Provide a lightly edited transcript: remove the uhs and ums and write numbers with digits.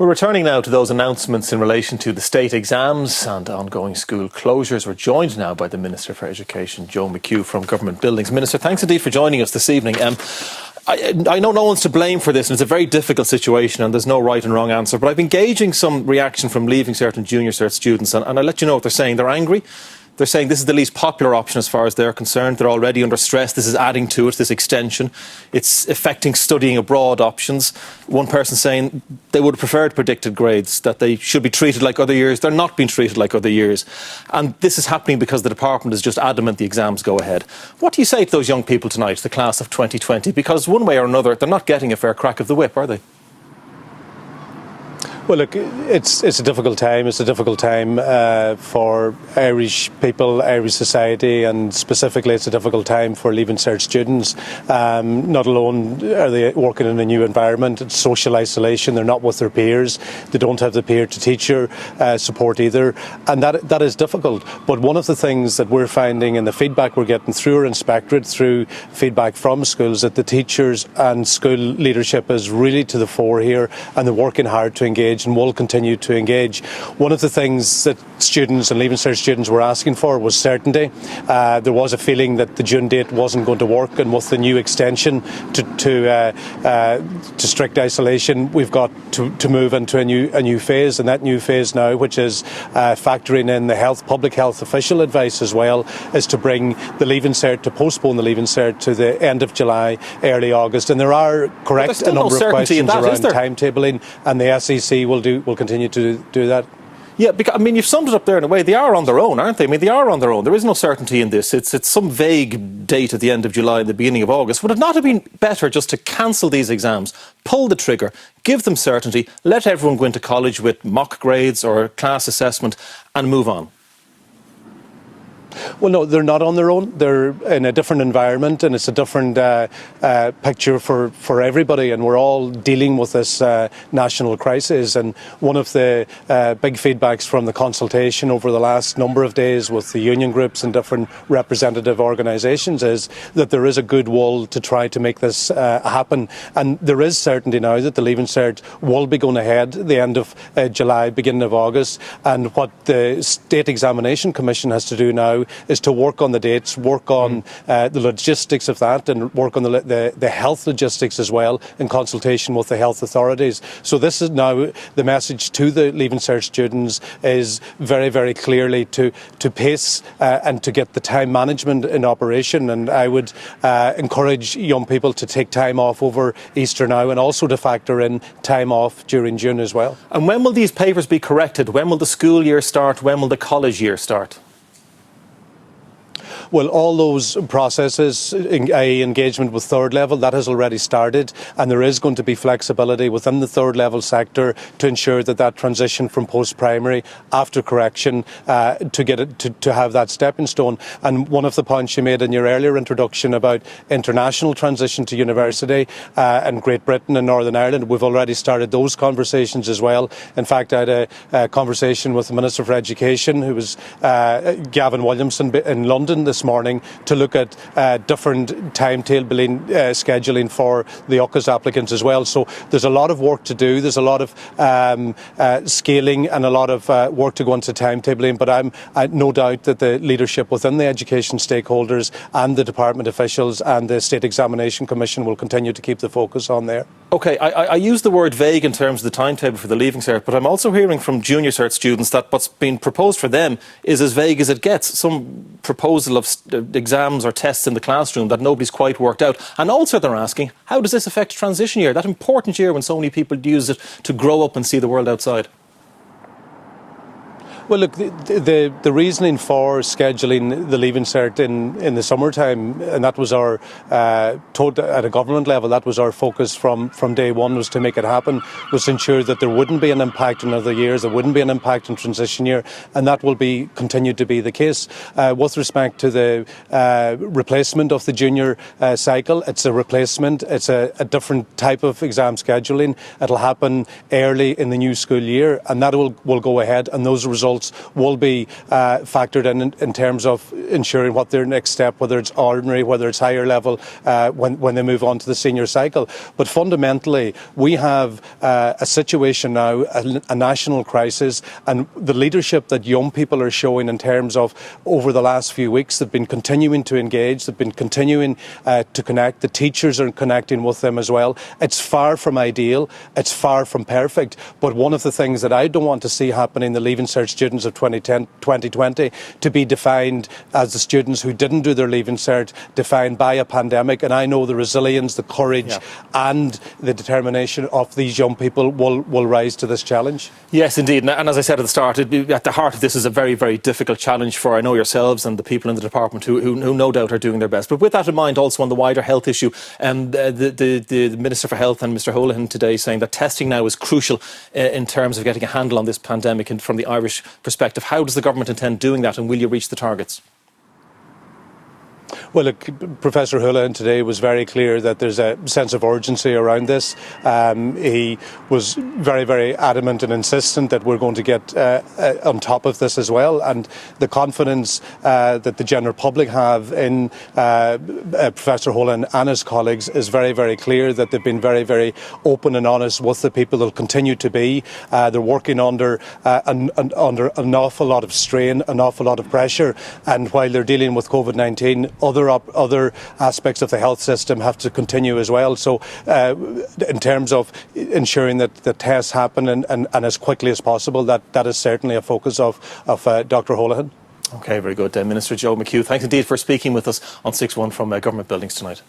We're returning now to those announcements in relation to the state exams and ongoing school closures. We're joined now by the Minister for Education, Joe McHugh from Government Buildings. Minister, thanks indeed for joining us this evening. I know no one's to blame for this, and it's a very difficult situation and there's no right and wrong answer, but I've been gauging some reaction from Leaving Cert and Junior Cert students, and I'll let you know what they're saying. They're angry. They're saying this is the least popular option as far as they're concerned. They're already under stress. This is adding to it, this extension. It's affecting studying abroad options. One person saying they would have preferred predicted grades, that they should be treated like other years. They're not being treated like other years. And this is happening because the department is just adamant the exams go ahead. What do you say to those young people tonight, the class of 2020? Because one way or another, they're not getting a fair crack of the whip, are they? Well, look, it's a difficult time. It's a difficult time for Irish people, Irish society, and specifically it's a difficult time for Leaving Cert students. Not alone are they working in a new environment, it's social isolation, they're not with their peers, they don't have the peer-to-teacher support either, and that is difficult. But one of the things that we're finding in the feedback we're getting through our inspectorate, through feedback from schools, that the teachers and school leadership is really to the fore here, and they're working hard to engage and will continue to engage. One of the things that students and Leaving Cert students were asking for was certainty. There was a feeling that the June date wasn't going to work, and with the new extension to strict isolation, we've got to move into a new phase, and that new phase now, which is factoring in the public health official advice as well, is to bring the Leaving Cert, to postpone the Leaving Cert to the end of July, early August. And there are a number of questions around timetabling, and the SEC will continue to do that. Yeah, because, I mean, you've summed it up there in a way. They are on their own, aren't they? I mean, they are on their own. There is no certainty in this. It's some vague date at the end of July, the beginning of August. Would it not have been better just to cancel these exams, pull the trigger, give them certainty, let everyone go into college with mock grades or class assessment and move on? Well, no, they're not on their own. They're in a different environment, and it's a different picture for everybody, and we're all dealing with this national crisis. And one of the big feedbacks from the consultation over the last number of days with the union groups and different representative organisations is that there is a good will to try to make this happen. And there is certainty now that the Leaving Cert will be going ahead at the end of July, beginning of August. And what the State Examination Commission has to do now is to work on the dates, work on the logistics of that, and work on the health logistics as well, in consultation with the health authorities. So this is now the message to the Leaving Cert students, is very, very clearly to pace and to get the time management in operation. And I would encourage young people to take time off over Easter now, and also to factor in time off during June as well. And when will these papers be corrected? When will the school year start? When will the college year start? Well, all those processes, engagement with third level, that has already started, and there is going to be flexibility within the third level sector to ensure that transition from post-primary after correction to get it to have that stepping stone. And one of the points you made in your earlier introduction about international transition to university in Great Britain and Northern Ireland, we've already started those conversations as well. In fact, I had a conversation with the Minister for Education, who was Gavin Williamson, in London this morning, to look at different timetabling scheduling for the UCAS applicants as well. So there's a lot of work to do. There's a lot of scaling and a lot of work to go into timetabling. But I no doubt that the leadership within the education stakeholders and the department officials and the State Examination Commission will continue to keep the focus on there. OK, I use the word vague in terms of the timetable for the Leaving Cert, but I'm also hearing from Junior Cert students that what's been proposed for them is as vague as it gets. Some proposal of exams or tests in the classroom that nobody's quite worked out. And also they're asking, how does this affect transition year, that important year when so many people use it to grow up and see the world outside? Well, look, the reasoning for scheduling the Leaving Cert in the summertime, and that was our, at a government level, that was our focus from day one, was to make it happen, was to ensure that there wouldn't be an impact on other years, there wouldn't be an impact on transition year, and that will continue to be the case. With respect to the replacement of the junior cycle, it's a replacement, it's a different type of exam scheduling. It'll happen early in the new school year, and that will go ahead, and those results adults will be factored in terms of ensuring what their next step, whether it's ordinary, whether it's higher level, when they move on to the senior cycle. But fundamentally, we have a situation now, a national crisis, and the leadership that young people are showing in terms of over the last few weeks, they've been continuing to engage, they've been continuing to connect. The teachers are connecting with them as well. It's far from ideal, it's far from perfect, but one of the things that I don't want to see happening in the Leaving Cert students of 2020 to be defined as the students who didn't do their Leaving Cert, defined by a pandemic. And I know the resilience, the courage and the determination of these young people will rise to this challenge. Yes, indeed. And as I said at the start, at the heart of this is a very, very difficult challenge for, I know, yourselves and the people in the department who no doubt are doing their best. But with that in mind, also on the wider health issue, the Minister for Health and Mr Holohan today saying that testing now is crucial in terms of getting a handle on this pandemic, and from the Irish perspective, how does the government intend doing that, and will you reach the targets? Well, look, Professor Holohan today was very clear that there's a sense of urgency around this. He was very, very adamant and insistent that we're going to get on top of this as well. And the confidence that the general public have in Professor Holohan and his colleagues is very, very clear, that they've been very, very open and honest with the people. They'll continue to be. They're working under an awful lot of strain, an awful lot of pressure. And while they're dealing with Covid-19, other aspects of the health system have to continue as well. So in terms of ensuring that the tests happen and as quickly as possible, that is certainly a focus of Dr Holohan. OK, very good. Minister Joe McHugh, thanks indeed for speaking with us on 6-1 from Government Buildings tonight.